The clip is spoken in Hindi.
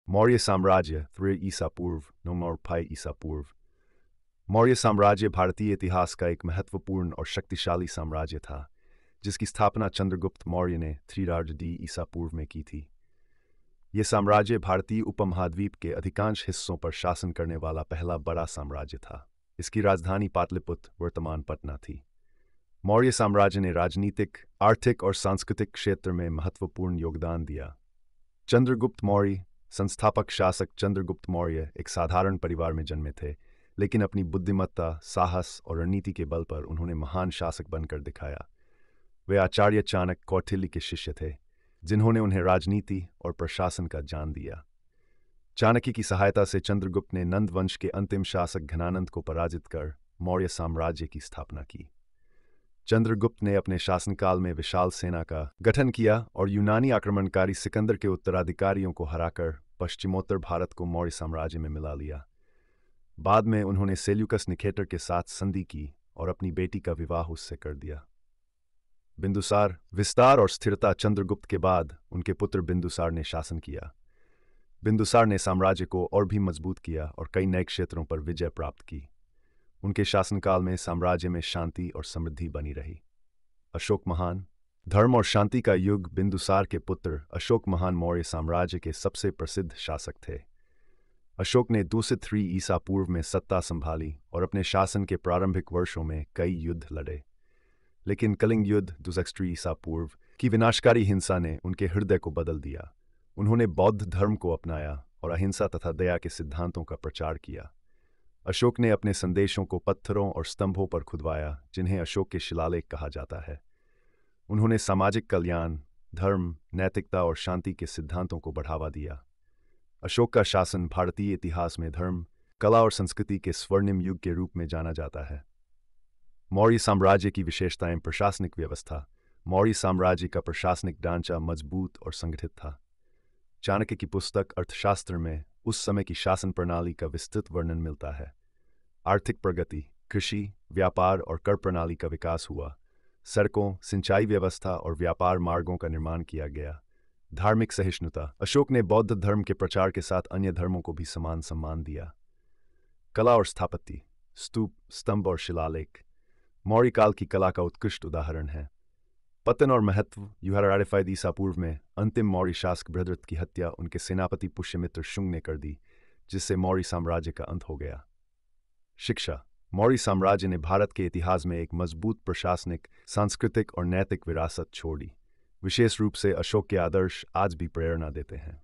मौर्य साम्राज्य 3 ईसा पूर्व 9 और 5 ईसा पूर्व। मौर्य साम्राज्य भारतीय इतिहास का एक महत्वपूर्ण और शक्तिशाली साम्राज्य था, जिसकी स्थापना चंद्रगुप्त मौर्य ने 3 ईसा पूर्व में की थी। यह साम्राज्य भारतीय उपमहाद्वीप के अधिकांश हिस्सों पर शासन करने वाला पहला बड़ा साम्राज्य था। इसकी राजधानी पाटलिपुत्र वर्तमान पटना थी। मौर्य साम्राज्य ने राजनीतिक, आर्थिक और सांस्कृतिक क्षेत्र में महत्वपूर्ण योगदान दिया। चंद्रगुप्त मौर्य संस्थापक शासक चंद्रगुप्त मौर्य एक साधारण परिवार में जन्मे थे, लेकिन अपनी बुद्धिमत्ता, साहस और रणनीति के बल पर उन्होंने महान शासक बनकर दिखाया। वे आचार्य चाणक्य कौटिल्य के शिष्य थे, जिन्होंने उन्हें राजनीति और प्रशासन का ज्ञान दिया। चाणक्य की सहायता से चंद्रगुप्त ने नंद वंश के अंतिम शासक घनानंद को पराजित कर मौर्य साम्राज्य की स्थापना की। चंद्रगुप्त ने अपने शासनकाल में विशाल सेना का गठन किया और यूनानी आक्रमणकारी सिकंदर के उत्तराधिकारियों को हराकर पश्चिमोत्तर भारत को मौर्य साम्राज्य में मिला लिया। बाद में उन्होंने सेल्यूकस निकेटर के साथ संधि की और अपनी बेटी का विवाह उससे कर दिया। बिंदुसार विस्तार और स्थिरता चंद्रगुप्त के बाद उनके पुत्र बिंदुसार ने शासन किया। बिंदुसार ने साम्राज्य को और भी मजबूत किया और कई नए क्षेत्रों पर विजय प्राप्त की। उनके शासनकाल में साम्राज्य में शांति और समृद्धि बनी रही। अशोक महान धर्म और शांति का युग बिंदुसार के पुत्र अशोक महान मौर्य साम्राज्य के सबसे प्रसिद्ध शासक थे। अशोक ने दूसरे 3 ईसा पूर्व में सत्ता संभाली और अपने शासन के प्रारंभिक वर्षों में कई युद्ध लड़े। लेकिन कलिंग युद्ध 2 ईसा पूर्व की विनाशकारी हिंसा ने उनके हृदय को बदल दिया। उन्होंने बौद्ध धर्म को अपनाया और अहिंसा तथा दया के सिद्धांतों का प्रचार किया। अशोक ने अपने संदेशों को पत्थरों और स्तंभों पर खुदवाया, जिन्हें अशोक के शिलालेख कहा जाता है। उन्होंने सामाजिक कल्याण, धर्म, नैतिकता और शांति के सिद्धांतों को बढ़ावा दिया। अशोक का शासन भारतीय इतिहास में धर्म, कला और संस्कृति के स्वर्णिम युग के रूप में जाना जाता है। मौर्य साम्राज्य की विशेषताएं। प्रशासनिक व्यवस्था। मौर्य साम्राज्य का प्रशासनिक ढांचा मजबूत और संगठित था। चाणक्य की पुस्तक अर्थशास्त्र में उस समय की शासन प्रणाली का विस्तृत वर्णन मिलता है। आर्थिक प्रगति, कृषि, व्यापार और कर प्रणाली का विकास हुआ। सड़कों, सिंचाई व्यवस्था और व्यापार मार्गों का निर्माण किया गया। धार्मिक सहिष्णुता। अशोक ने बौद्ध धर्म के प्रचार के साथ अन्य धर्मों को भी समान सम्मान दिया। कला और स्थापत्य। स्तूप, स्तंभ और शिलालेख मौर्य काल की कला का उत्कृष्ट उदाहरण है। पतन और महत्व। 5 ईसा पूर्व में अंतिम मौर्य शासक बृहद्रथ की हत्या उनके सेनापति पुष्यमित्र शुंग ने कर दी, जिससे मौर्य साम्राज्य का अंत हो गया। शिक्षा। मौर्य साम्राज्य ने भारत के इतिहास में एक मजबूत प्रशासनिक, सांस्कृतिक और नैतिक विरासत छोड़ी। विशेष रूप से अशोक के आदर्श आज भी प्रेरणा देते हैं।